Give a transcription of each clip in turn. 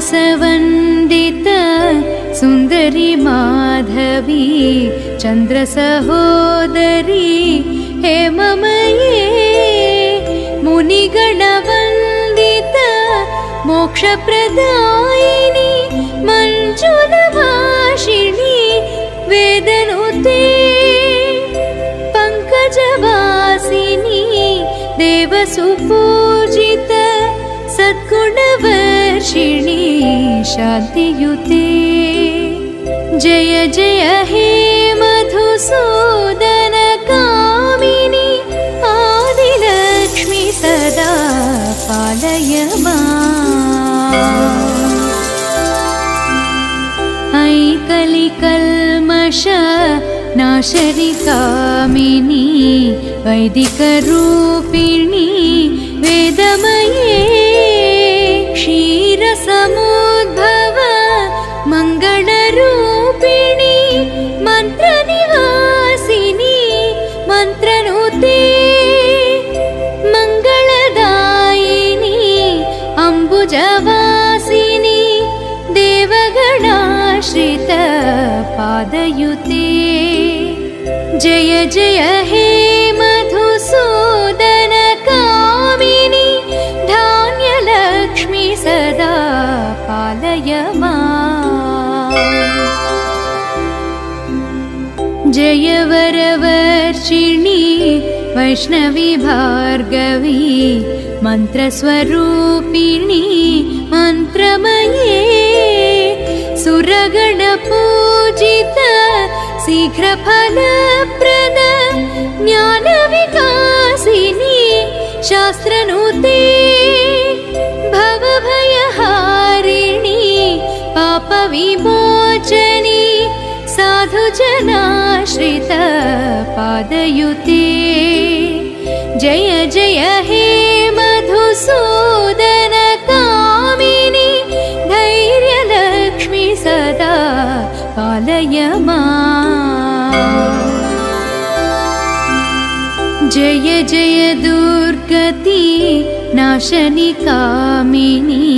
मानसवन्दित सुन्दरी माधवी चन्द्रसहोदरी हेममये मुनिगणवन्दित मोक्षप्रदायिनी मञ्जुलभाषिणी वेदनुते पङ्कजवासिनी देवसुपूजित सद्गुणवर्षिणी शान्तियुते जय जय हे मधुसूदन कामिनी आदिलक्ष्मी सदा पालय माम्। ऐ कलिकल्मष नाशरि कामिनी वैदिकरूपिणी वेदमये क्षीरसमुद्भव मङ्गलरूपिणी मन्त्रनिवासिनी मन्त्रनुते मङ्गलदायिनी अम्बुजवासिनी देवगणाश्रित पादयुते जय जय हे मधुसूदन कामिनी धान्यलक्ष्मी सदा पालय माम्। जय वरवर्षिणी वैष्णवी भार्गवी मन्त्रस्वरूपिणी मन्त्रमये सुरगणपूजित शीघ्रफलप्रद ज्ञानविकासिनी शास्त्रनुते भवभयहारिणी पापविमोचनी साधुजनाश्रित पादयुते जय जय हे मधुसूदन कामिनी धैर्यलक्ष्मी सदा पालय माम्। जय जय दुर्गति नाशनि कामिनी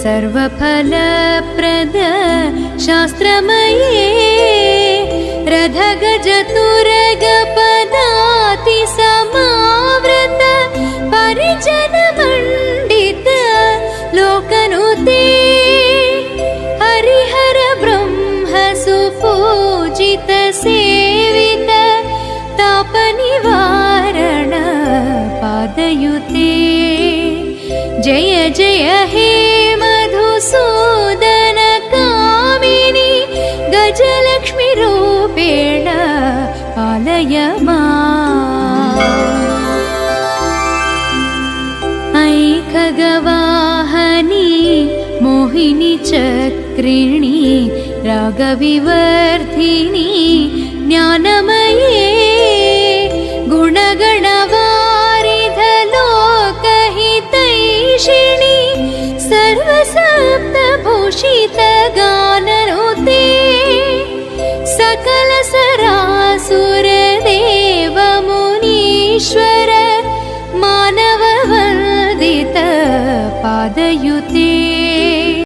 सर्वफलप्रद शास्त्रमये रथगजतुरगपदाति समावृत परिजनमण्डित लोकनुते हरिहर ब्रह्म सुपूजित सेवित तापनिवारण पादयुते जय जय हे मधुसूदन कामिनी गजलक्ष्मी रूपेण पालय माम्। ऐ खगवाहनी मोहिनी चक्रिणी रागविवर्धिनी ज्ञानमये गुणगणवारिधलोकहितैषिणी सर्वसप्तभूषितगाननुते सकलसरा